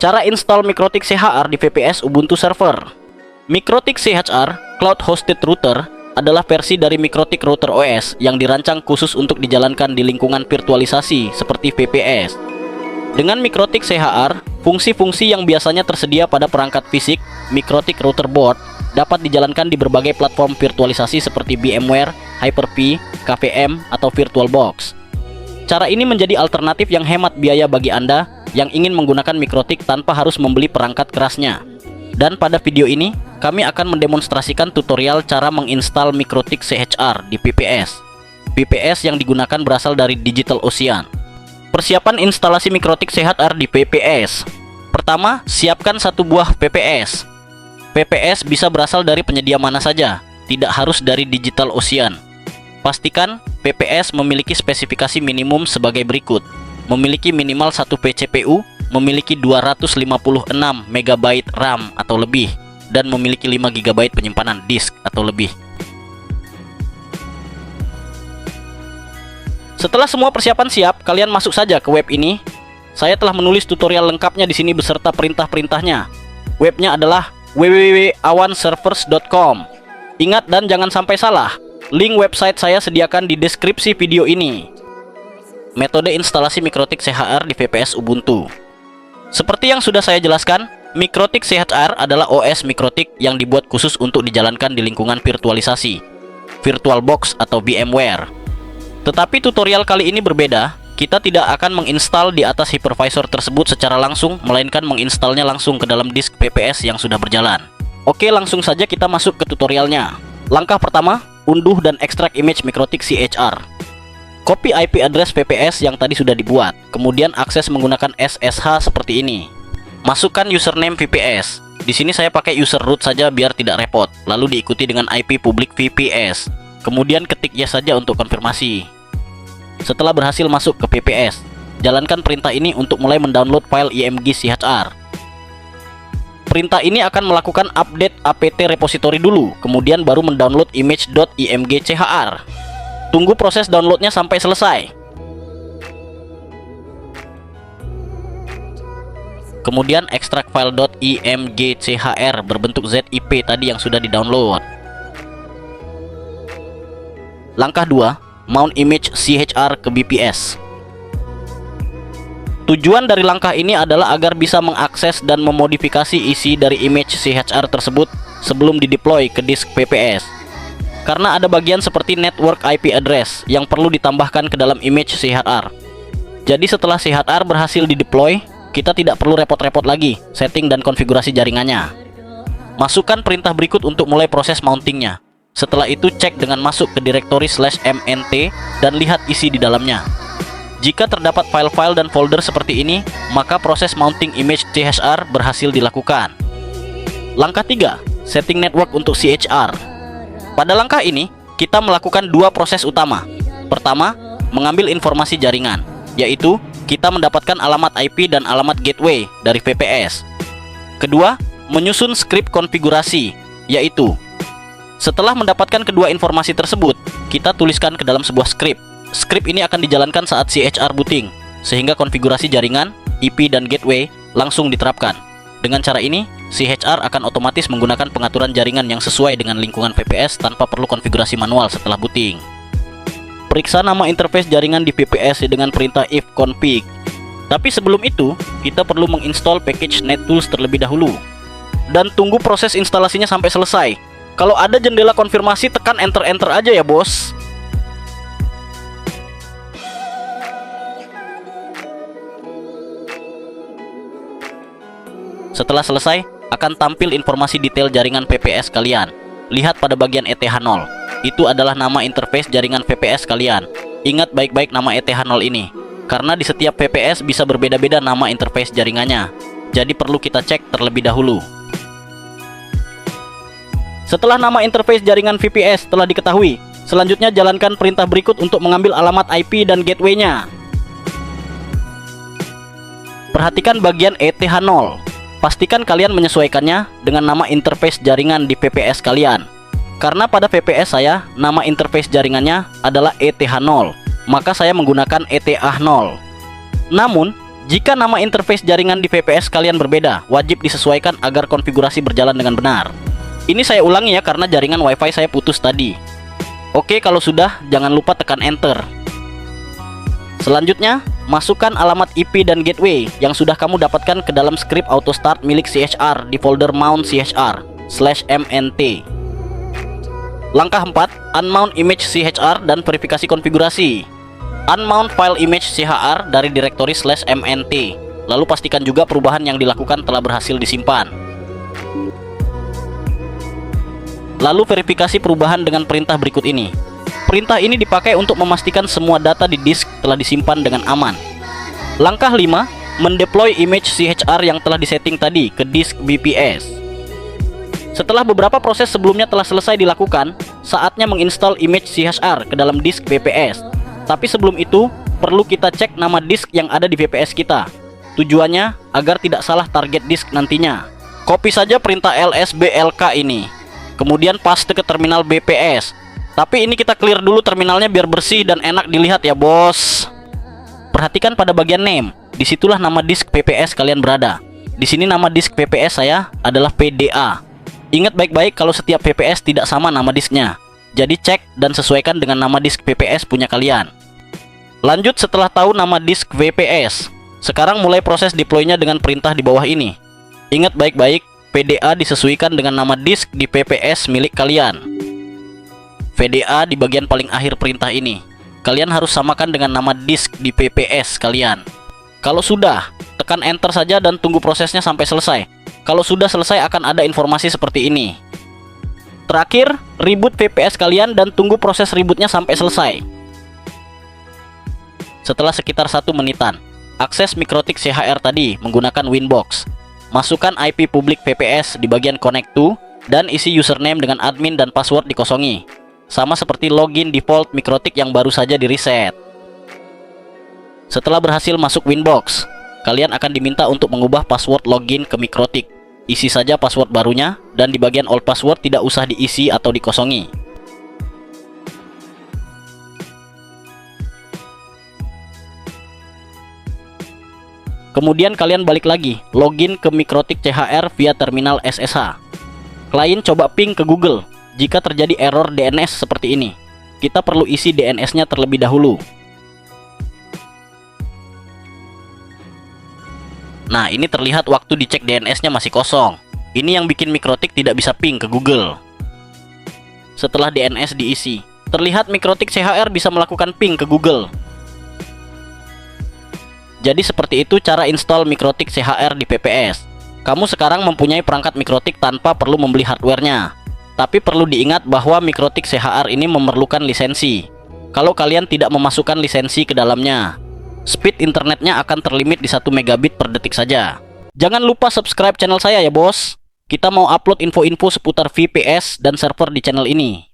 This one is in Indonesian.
Cara install MikroTik CHR di VPS Ubuntu Server. MikroTik CHR Cloud Hosted Router adalah versi dari MikroTik Router OS yang dirancang khusus untuk dijalankan di lingkungan virtualisasi seperti VPS. Dengan MikroTik CHR, fungsi-fungsi yang biasanya tersedia pada perangkat fisik MikroTik Router Board dapat dijalankan di berbagai platform virtualisasi seperti VMware, Hyper-V, KVM, atau VirtualBox. Cara ini menjadi alternatif yang hemat biaya bagi Anda yang ingin menggunakan MikroTik tanpa harus membeli perangkat kerasnya. Dan pada video ini, kami akan mendemonstrasikan tutorial cara menginstal MikroTik CHR di VPS. VPS yang digunakan berasal dari DigitalOcean. Persiapan instalasi MikroTik CHR di VPS. Pertama, siapkan satu buah VPS. VPS bisa berasal dari penyedia mana saja, tidak harus dari DigitalOcean. Pastikan VPS memiliki spesifikasi minimum sebagai berikut: memiliki minimal 1 vCPU, memiliki 256 MB RAM atau lebih, dan memiliki 5 GB penyimpanan disk atau lebih. Setelah semua persiapan siap, kalian masuk saja ke web ini. Saya telah menulis tutorial lengkapnya di sini beserta perintah-perintahnya. Webnya adalah www.awanservers.com. Ingat dan jangan sampai salah, link website saya sediakan di deskripsi video ini. Metode instalasi MikroTik CHR di VPS Ubuntu. Seperti yang sudah saya jelaskan, MikroTik CHR adalah OS MikroTik yang dibuat khusus untuk dijalankan di lingkungan virtualisasi, VirtualBox atau VMware. Tetapi tutorial kali ini berbeda. Kita tidak akan menginstal di atas hypervisor tersebut secara langsung, melainkan menginstalnya langsung ke dalam disk VPS yang sudah berjalan. Oke, langsung saja kita masuk ke tutorialnya. Langkah pertama, unduh dan ekstrak image MikroTik CHR. Copy IP address VPS yang tadi sudah dibuat, kemudian akses menggunakan SSH seperti ini. Masukkan username VPS. Di sini saya pakai user root saja biar tidak repot. Lalu diikuti dengan IP publik VPS. Kemudian ketik yes saja untuk konfirmasi. Setelah berhasil masuk ke VPS, jalankan perintah ini untuk mulai mendownload file img CHR. Perintah ini akan melakukan update apt repository dulu, kemudian baru mendownload image.img CHR. Tunggu proses downloadnya sampai selesai. Kemudian ekstrak file .img CHR berbentuk zip tadi yang sudah di-download. Langkah 2, mount image CHR ke BPS. Tujuan dari langkah ini adalah agar bisa mengakses dan memodifikasi isi dari image CHR tersebut sebelum dideploy ke disk VPS. Karena ada bagian seperti network IP address yang perlu ditambahkan ke dalam image CHR. Jadi setelah CHR berhasil dideploy, kita tidak perlu repot-repot lagi setting dan konfigurasi jaringannya. Masukkan perintah berikut untuk mulai proses mountingnya. Setelah itu cek dengan masuk ke direktori /mnt dan lihat isi di dalamnya. Jika terdapat file-file dan folder seperti ini, maka proses mounting image CHR berhasil dilakukan. Langkah 3, setting network untuk CHR. Pada langkah ini, kita melakukan dua proses utama. Pertama, mengambil informasi jaringan, yaitu kita mendapatkan alamat IP dan alamat gateway dari VPS. Kedua, menyusun skrip konfigurasi, yaitu setelah mendapatkan kedua informasi tersebut, kita tuliskan ke dalam sebuah skrip. Skrip ini akan dijalankan saat CHR booting, sehingga konfigurasi jaringan, IP dan gateway langsung diterapkan. Dengan cara ini, CHR akan otomatis menggunakan pengaturan jaringan yang sesuai dengan lingkungan VPS tanpa perlu konfigurasi manual setelah booting. Periksa nama interface jaringan di VPS dengan perintah ifconfig. Tapi sebelum itu, kita perlu menginstall package NetTools terlebih dahulu. Dan tunggu proses instalasinya sampai selesai. Kalau ada jendela konfirmasi, tekan enter-enter aja ya bos. Setelah selesai, akan tampil informasi detail jaringan VPS kalian. Lihat pada bagian ETH0. Itu adalah nama interface jaringan VPS kalian. Ingat baik-baik nama ETH0 ini, karena di setiap VPS bisa berbeda-beda nama interface jaringannya. Jadi perlu kita cek terlebih dahulu. Setelah nama interface jaringan VPS telah diketahui, selanjutnya jalankan perintah berikut untuk mengambil alamat IP dan gateway-nya. Perhatikan bagian ETH0. Pastikan kalian menyesuaikannya dengan nama interface jaringan di VPS kalian. Karena pada VPS saya, nama interface jaringannya adalah ETH0, maka saya menggunakan ETH0. Namun, Jika nama interface jaringan di VPS kalian berbeda, wajib disesuaikan agar konfigurasi berjalan dengan benar. Ini saya ulangi ya karena jaringan WiFi saya putus tadi. Oke, kalau sudah, jangan lupa tekan enter. Selanjutnya, masukkan alamat IP dan gateway yang sudah kamu dapatkan ke dalam script auto start milik CHR di folder mount CHR/mnt. Langkah 4, unmount image CHR dan verifikasi konfigurasi. Unmount file image CHR dari direktori /mnt. Lalu pastikan juga perubahan yang dilakukan telah berhasil disimpan. Lalu verifikasi perubahan dengan perintah berikut ini. Perintah ini dipakai untuk memastikan semua data di disk telah disimpan dengan aman. Langkah 5, mendeploy image CHR yang telah disetting tadi ke disk BPS. Setelah beberapa proses sebelumnya telah selesai dilakukan, saatnya menginstal image CHR ke dalam disk BPS. Tapi sebelum itu, perlu kita cek nama disk yang ada di VPS kita. Tujuannya agar tidak salah target disk nantinya. Copy saja perintah lsblk ini, kemudian paste ke terminal BPS. Tapi ini kita clear dulu terminalnya biar bersih dan enak dilihat ya bos. Perhatikan pada bagian name, disitulah nama disk VPS kalian berada. Di sini nama disk VPS saya adalah PDA. Ingat baik-baik kalau setiap VPS tidak sama nama disknya. Jadi cek dan sesuaikan dengan nama disk VPS punya kalian. Lanjut setelah tahu nama disk VPS, sekarang mulai proses deploy-nya dengan perintah di bawah ini. Ingat baik-baik, PDA disesuaikan dengan nama disk di VPS milik kalian. VDA di bagian paling akhir perintah ini. Kalian harus samakan dengan nama disk di VPS kalian. Kalau sudah, tekan enter saja dan tunggu prosesnya sampai selesai. Kalau sudah selesai akan ada informasi seperti ini. Terakhir, reboot VPS kalian dan tunggu proses rebootnya sampai selesai. Setelah sekitar 1 menitan, akses Mikrotik CHR tadi menggunakan Winbox. Masukkan IP publik VPS di bagian connect to dan isi username dengan admin dan password dikosongi. Sama seperti login default Mikrotik yang baru saja di reset. Setelah berhasil masuk Winbox, kalian akan diminta untuk mengubah password login ke Mikrotik. Isi saja password barunya, dan di bagian old password tidak usah diisi atau dikosongi. Kemudian kalian balik lagi, login ke Mikrotik CHR via terminal SSH. Klien coba ping ke Google. Jika terjadi error DNS seperti ini, kita perlu isi DNS-nya terlebih dahulu. Nah, ini terlihat waktu dicek DNS-nya masih kosong. Ini yang bikin Mikrotik tidak bisa ping ke Google. Setelah DNS diisi, terlihat Mikrotik CHR bisa melakukan ping ke Google. Jadi seperti itu cara install Mikrotik CHR di VPS. Kamu sekarang mempunyai perangkat Mikrotik tanpa perlu membeli hardware-nya. Tapi perlu diingat bahwa Mikrotik CHR ini memerlukan lisensi. Kalau kalian tidak memasukkan lisensi ke dalamnya, speed internetnya akan terlimit di 1 megabit per detik saja. Jangan lupa subscribe channel saya ya bos. Kita mau upload info-info seputar VPS dan server di channel ini.